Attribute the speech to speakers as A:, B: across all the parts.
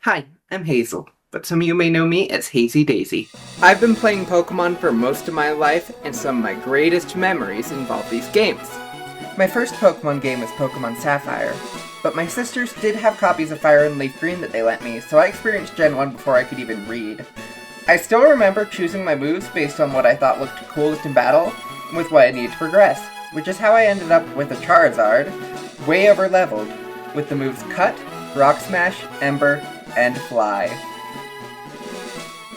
A: Hi, I'm Hazel, but some of you may know me as Hazy Daisy. I've been playing Pokemon for most of my life, and some of my greatest memories involve these games. My first Pokemon game was Pokemon Sapphire, but my sisters did have copies of Fire and Leafgreen that they lent me, so I experienced Gen 1 before I could even read. I still remember choosing my moves based on what I thought looked coolest in battle, and with what I needed to progress, which is how I ended up with a Charizard, way over leveled, with the moves Cut, Rock Smash, Ember, and Fly.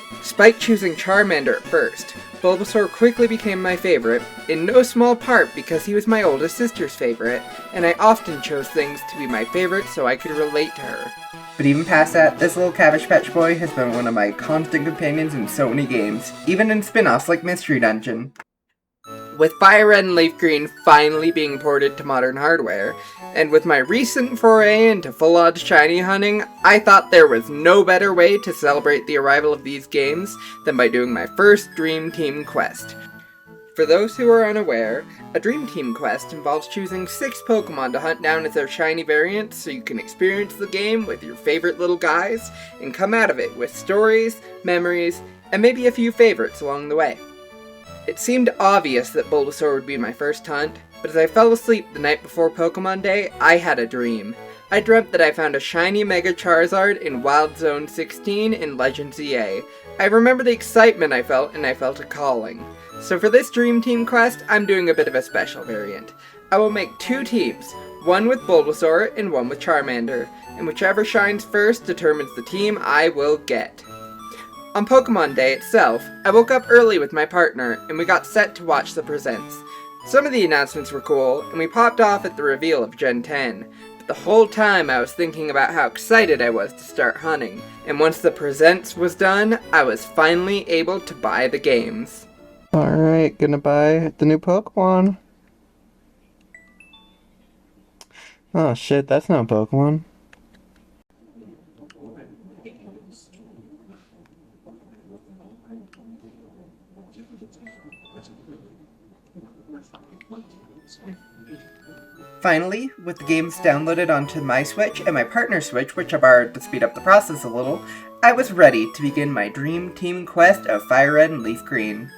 A: Despite choosing Charmander at first, Bulbasaur quickly became my favorite, in no small part because he was my oldest sister's favorite, and I often chose things to be my favorite so I could relate to her. But even past that, this little Cabbage Patch boy has been one of my constant companions in so many games, even in spin-offs like Mystery Dungeon. With Firered and Leafgreen finally being ported to modern hardware, and with my recent foray into full-on shiny hunting, I thought there was no better way to celebrate the arrival of these games than by doing my first Dream Team quest. For those who are unaware, a Dream Team quest involves choosing 6 Pokemon to hunt down as their shiny variants so you can experience the game with your favorite little guys and come out of it with stories, memories, and maybe a few favorites along the way. It seemed obvious that Bulbasaur would be my first hunt, but as I fell asleep the night before Pokemon Day, I had a dream. I dreamt that I found a shiny Mega Charizard in Wild Zone 16 in Legends EA. I remember the excitement I felt, and I felt a calling. So for this Dream Team quest, I'm doing a bit of a special variant. I will make 2 teams, one with Bulbasaur and one with Charmander, and whichever shines first determines the team I will get. On Pokemon Day itself, I woke up early with my partner, and we got set to watch the presents. Some of the announcements were cool, and we popped off at the reveal of Gen 10, but the whole time I was thinking about how excited I was to start hunting, and once the presents was done, I was finally able to buy the games. Alright, gonna buy the new Pokemon. Oh shit, that's not Pokemon. Finally, with the games downloaded onto my Switch and my partner's Switch, which I borrowed to speed up the process a little, I was ready to begin my Dream Team quest of Firered and Leafgreen.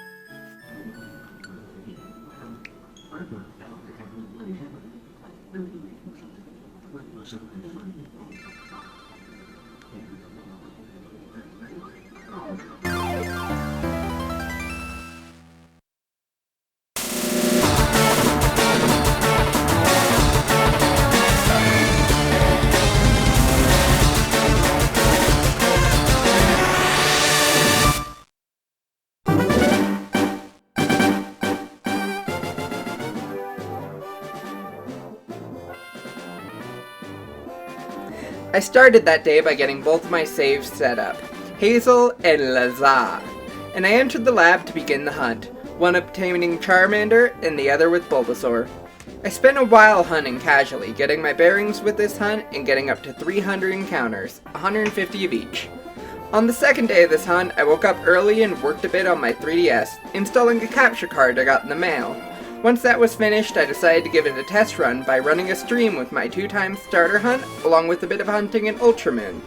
A: I started that day by getting both my saves set up, Hazel and Lazar, and I entered the lab to begin the hunt, one obtaining Charmander and the other with Bulbasaur. I spent a while hunting casually, getting my bearings with this hunt and getting up to 300 encounters, 150 of each. On the second day of this hunt, I woke up early and worked a bit on my 3DS, installing a capture card I got in the mail. Once that was finished, I decided to give it a test run by running a stream with my 2x starter hunt, along with a bit of hunting in Ultramoon.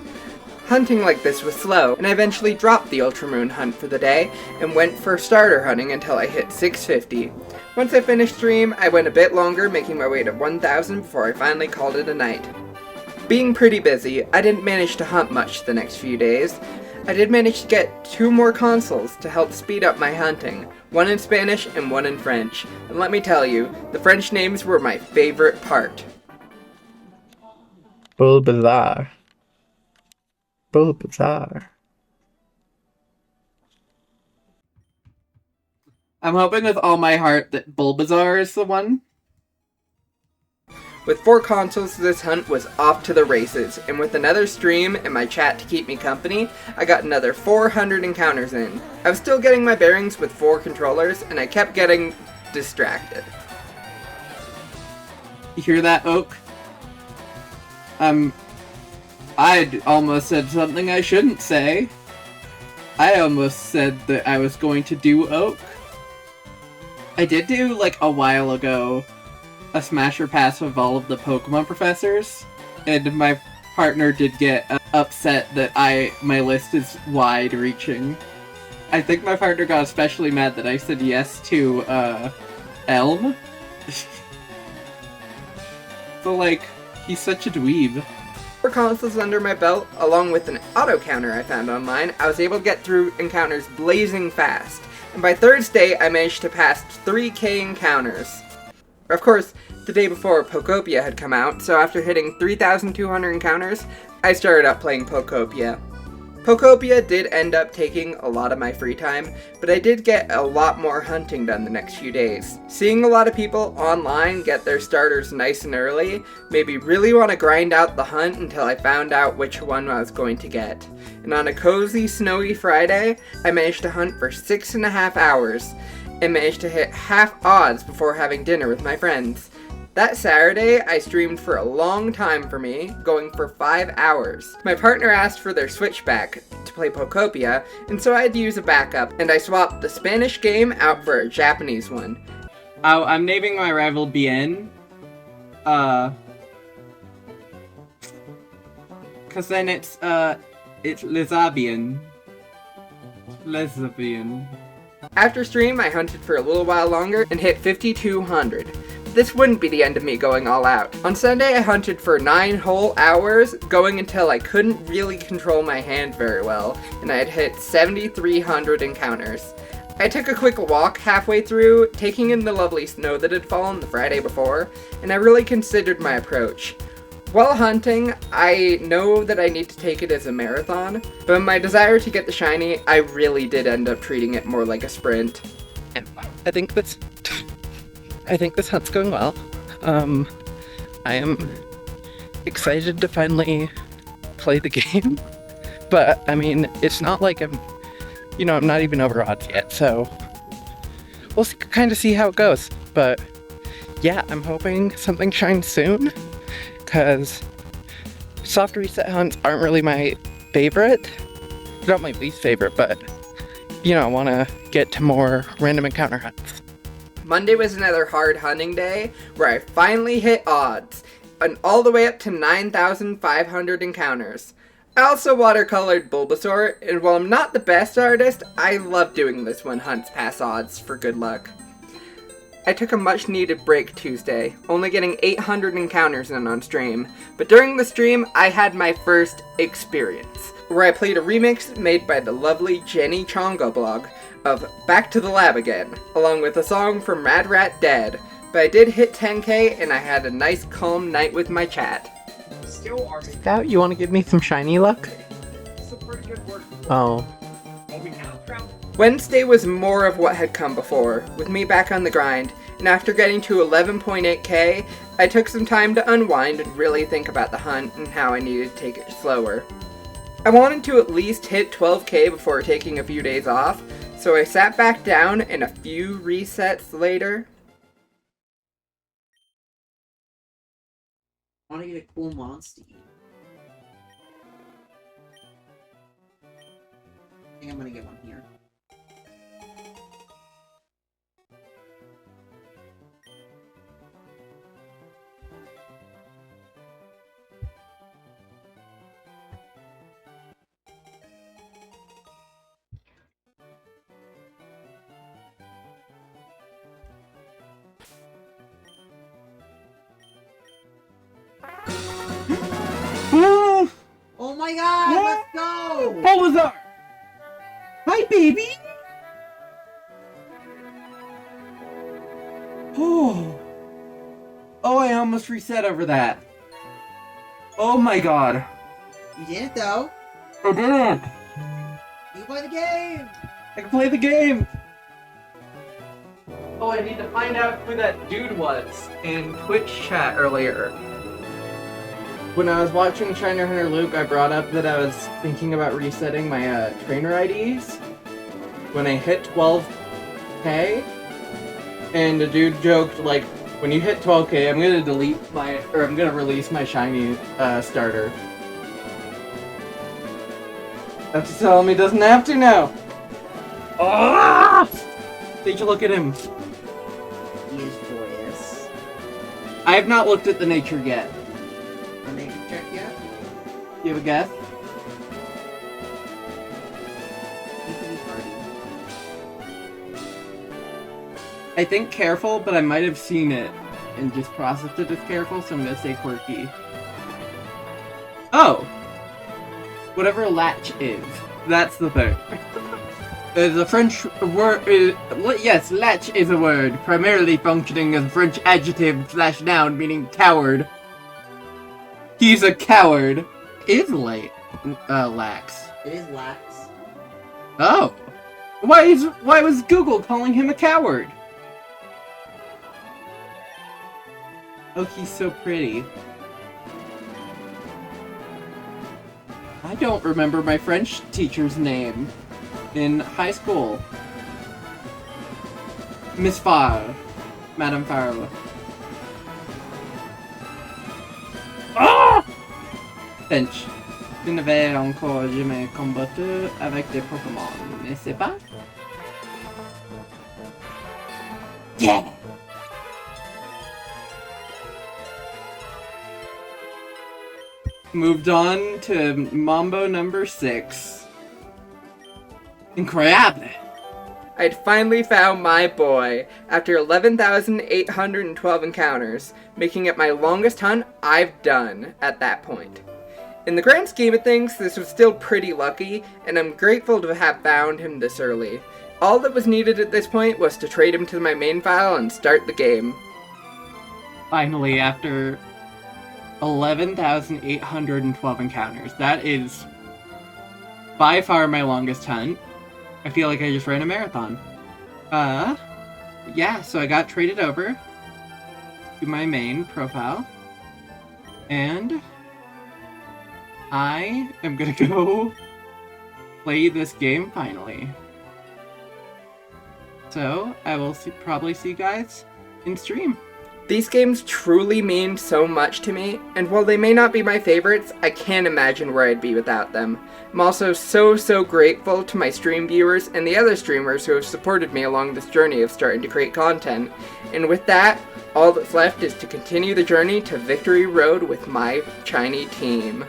A: Hunting like this was slow, and I eventually dropped the Ultramoon hunt for the day, and went for starter hunting until I hit 650. Once I finished stream, I went a bit longer, making my way to 1000 before I finally called it a night. Being pretty busy, I didn't manage to hunt much the next few days. I did manage to get 2 more consoles to help speed up my hunting, one in Spanish and one in French, and let me tell you, the French names were my favorite part. Bulbasaur. Bulbasaur. I'm hoping with all my heart that Bulbasaur is the one. With 4 consoles, this hunt was off to the races, and with another stream and my chat to keep me company, I got another 400 encounters in. I was still getting my bearings with 4 controllers, and I kept getting distracted. You hear that, Oak? I'd almost said something I shouldn't say. I almost said that I was going to do Oak. I did do, like, a while ago, a Smasher Pass of all of the Pokemon professors, and my partner did get upset that my list is wide-reaching. I think my partner got especially mad that I said yes to, Elm. So, like, he's such a dweeb. 4 consoles under my belt, along with an auto counter I found online, I was able to get through encounters blazing fast. And by Thursday, I managed to pass 3K encounters. Of course, the day before, Pokopia had come out, so after hitting 3,200 encounters, I started up playing Pokopia. Pokopia did end up taking a lot of my free time, but I did get a lot more hunting done the next few days. Seeing a lot of people online get their starters nice and early made me really want to grind out the hunt until I found out which one I was going to get. And on a cozy, snowy Friday, I managed to hunt for 6.5 hours, and managed to hit half odds before having dinner with my friends. That Saturday, I streamed for a long time for me, going for 5 hours. My partner asked for their switchback to play Pokopia, and so I had to use a backup, and I swapped the Spanish game out for a Japanese one. Oh, I'm naming my rival Bien. Cause then it's Lesbian. Lesbian. After stream, I hunted for a little while longer and hit 5,200. This wouldn't be the end of me going all out. On Sunday, I hunted for 9 whole hours, going until I couldn't really control my hand very well, and I had hit 7,300 encounters. I took a quick walk halfway through, taking in the lovely snow that had fallen the Friday before, and I really considered my approach. While hunting, I know that I need to take it as a marathon, but in my desire to get the shiny, I really did end up treating it more like a sprint. And I think this hunt's going well. I am excited to finally play the game, but I mean, it's not like I'm not even over odds yet, so we'll kind of see how it goes. But yeah, I'm hoping something shines soon, because soft reset hunts aren't really my favorite. Not my least favorite, but I want to get to more random encounter hunts. Monday was another hard hunting day where I finally hit odds, and all the way up to 9,500 encounters. I also watercolored Bulbasaur, and while I'm not the best artist, I love doing this when hunts pass odds for good luck. I took a much needed break Tuesday, only getting 800 encounters in on stream, but during the stream I had my first experience, where I played a remix made by the lovely Jenny Chongo blog of Back to the Lab Again, along with a song from Rad Rat Dead, but I did hit 10k and I had a nice calm night with my chat. Scout, you want to give me some shiny luck? It's a pretty good word. Oh. Wednesday was more of what had come before, with me back on the grind, and after getting to 11.8k, I took some time to unwind and really think about the hunt and how I needed to take it slower. I wanted to at least hit 12k before taking a few days off, so I sat back down and a few resets later.
B: I want to get a cool monster. I think I'm gonna get one here. Oh my god, let's go!
A: Bulbasaur! Hi, baby! Oh, I almost reset over that. Oh my god.
B: You did it though.
A: I did it!
B: You play the game!
A: I can play the game! Oh, I need to find out who that dude was in Twitch chat earlier. When I was watching Shiner Hunter Luke, I brought up that I was thinking about resetting my trainer IDs when I hit 12k, and the dude joked, like, when you hit 12k, I'm gonna release my shiny starter. That's to tell him he doesn't have to now. Ah! Did you look at him?
B: He is joyous.
A: I have not looked at the nature yet.
B: The nature check yet?
A: You have a guess? I think careful, but I might have seen it and just processed it as careful, so I'm gonna say quirky. Oh! Whatever latch is. That's the thing. The French word yes, latch is a word, primarily functioning as a French adjective/noun meaning coward. He's a coward. Is lax.
B: It is lax.
A: Oh. Why was Google calling him a coward? Oh, he's so pretty. I don't remember my French teacher's name in high school. Miss Farr. Madame Farr. Ah! Finch. Je n'avais encore jamais combattu avec des Pokémon, n'est-ce pas? Yeah! Moved on to Mambo number 6. Incroyable! I'd finally found my boy after 11,812 encounters, making it my longest hunt I've done at that point. In the grand scheme of things, this was still pretty lucky, and I'm grateful to have found him this early. All that was needed at this point was to trade him to my main file and start the game. Finally, after 11,812 encounters. That is by far my longest hunt. I feel like I just ran a marathon. Yeah, so I got traded over to my main profile. And I am gonna go play this game finally. So, I will probably see you guys in stream. These games truly mean so much to me, and while they may not be my favorites, I can't imagine where I'd be without them. I'm also so grateful to my stream viewers and the other streamers who have supported me along this journey of starting to create content. And with that, all that's left is to continue the journey to Victory Road with my shiny team.